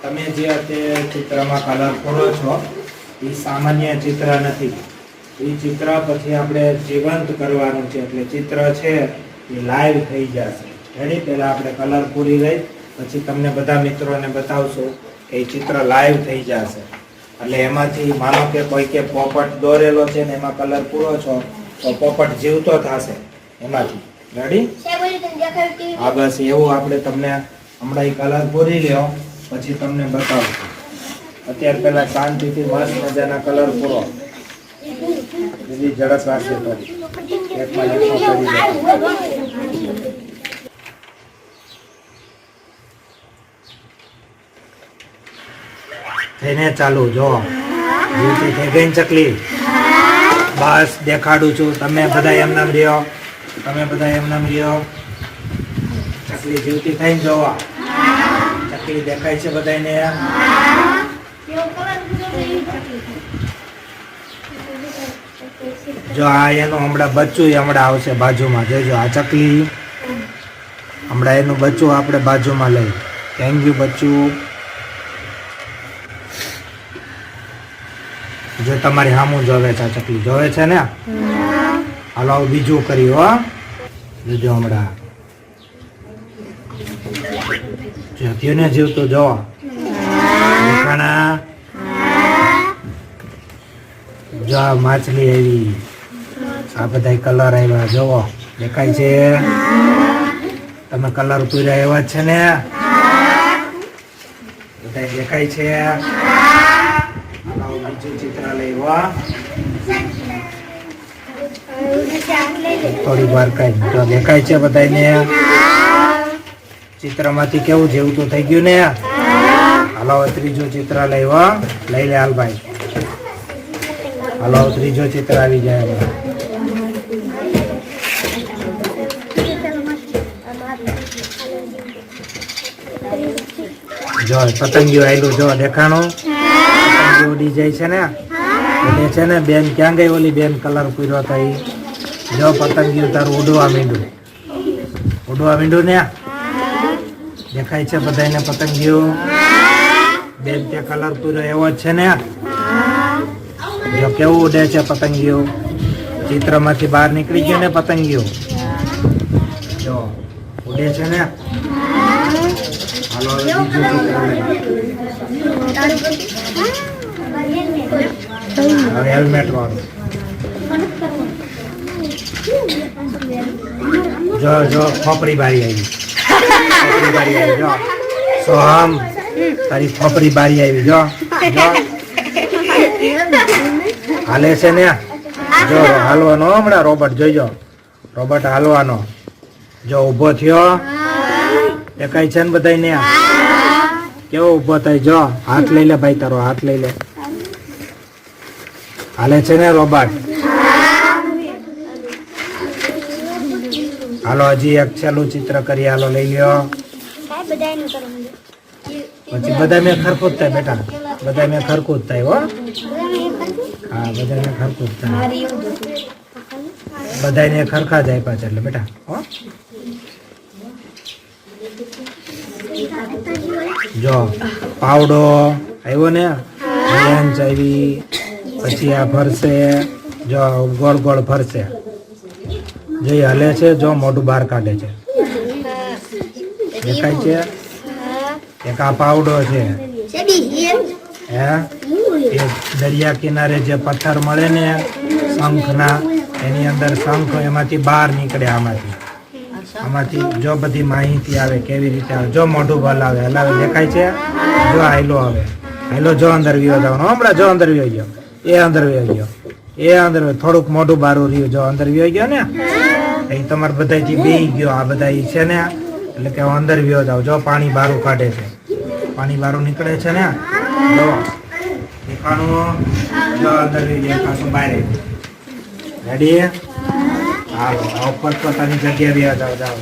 તમે જે અત્યારે ચિત્રમાં કલર પૂરો છો એ સામાન્ય ચિત્ર નથી. એ ચિત્ર પછી આપણે જીવંત કરવાનું છે, એટલે ચિત્ર છે એ લાઈવ થઈ જશે. રેડી? પહેલા આપણે કલર પૂરી લઈ પછી તમને બધા મિત્રોને બતાવશું કે એ ચિત્ર લાઈવ થઈ જશે. એટલે એમાંથી માનો કે કોઈ કે પોપટ દોરેલો છે ને એમાં કલર પૂરો છો તો પોપટ જીવતો થશે એમાંથી. રેડી? હા, બસ એવું આપણે તમને હમણાં કલર પૂરી લ્યો પછી તમને બતાવશું. અત્યારે પહેલા શાંતિથી મસ્ત મજાના કલર પૂરો. બીજી ઝડપ રાખશે તો એકમાં એકમાં કરી દે. થઈને ચાલુ જો જીવતી થઈ ગઈ ચકલી. બસ દેખાડું છું, તમે બધા એમ નામ રહ્યો, તમે બધા એમ નામ રહ્યો. ચકલી જીવતી થઈને જોવા. ચકલી દેખાય છે બધાને? જો આ એનું હમણાં બચ્ચું હમણાં આવશે બાજુમાં. જોજો આ ચકલી હમણાં એનું બચ્ચું આપણે બાજુમાં લઈ. થેન્ક યુ બચ્ચું. જો તમારી સામું જોવે છે આ ચકલી, જોવે છે ને? હાલો બીજું કર્યું. હો જોજો હમણાં ને જીવતું જો જો માછલી આવી. આ બધા કલર આવ્યા જોવો. દેખાય છે? તમે કલર પૂર્યા એવા જ છે ને? બધા દેખાય છે? બીજું ચિત્ર લેવા થોડી વાર કઈ તો દેખાય છે બધાને? ચિત્રમાંથી કેવું જેવું થઈ ગયું ને? હાલો ત્રીજું ચિત્ર લેવા લઈ લે હાલભાઈ. હાલો ત્રીજો ચિત્ર આવી જાય. જો પતંગિયું આવેલું જો દેખાણું. પતંગિયું ઉડી જાય છે ને? એટલે છે ને બેન ક્યાં ગઈ ઓલી બેન કલર પૂર્યો થઈ? જો પતંગિયું તારું ઉડવા માંડ્યું. ઉડવા માંડ્યું ને? દેખાય છે બધાને પતંગિયું? બેન તે કલર પૂર્યો એવો જ છે ને? જો કેવું ઉડે છે પતંગિયું. ચિત્રમાંથી બહાર નીકળી ગયું ને પતંગિયું? જો ઉડે છે ને? હાલો બીજું ચિત્ર હેલ્મેટ વાળું. જો જો ખોપરી બારી આવી. ખોપરી બારી આવી જો. સોહમ તારી ખોપરી બારી આવી જો. હાલે છે ને? જો હાલવાનો હમણાં રોબોટ જોઈજો. રોબોટ હાલવાનો. જો ઊભો થયો. દેખાય છે ને બધાને? કેવો ઊભો થાય જો. હાથ લઈ લે ભાઈ, તારો હાથ લઈ લે. હાલે છે ને રોબોટ? હાલો હજી એક છેલ્લું ચિત્ર કરી. હાલો લઈ લ્યો. પછી બધા મેં ખરખું જ થાય બેટા. બધા મેં ખરખું જ થાય. હો હા, બધા મેં ખરખું જ થાય. બધાને ખરખા જાય પાછા એટલે બેટા. હો જો પાવડો આવ્યો ને? બેન્ચ આવી. પછી આ ફરશે જો ગોળ ગોળ ફરશે. જો હલે છે જો મોઢું બહાર કાઢે છે. દેખાય છે? એક આ પાવડો છે. હે એ દરિયા કિનારે જે પથ્થર મળે ને શંખના, એની અંદર શંખ એમાંથી બહાર નીકળે. આમાંથી જો બધી માહિતી આવે કેવી રીતે આવે. જો મોઢું હલાવે. દેખાય છે? જો હાઈલો આવે. હાઈલો જો અંદર વિયો જવાનો. હમણાં જો અંદર વિયો ગયો. એ અંદર વિયો ગયો. એ અંદર થોડુંક મોઢું બારું રહ્યું. જો અંદર વિયો ગયો ને? એ તમારે બધાથી બેહી ગયો. આ બધા છે ને એટલે કે અંદર વિયો જાવ. જો પાણી બારું કાઢે છે. પાણી બારું નીકળે છે ને? જો દેખાણું. જો અંદર વિયો ગયો. ખાસું બહાર. રેડી? હાલો ઉપર પોતાની જગ્યા વિયો જાવ.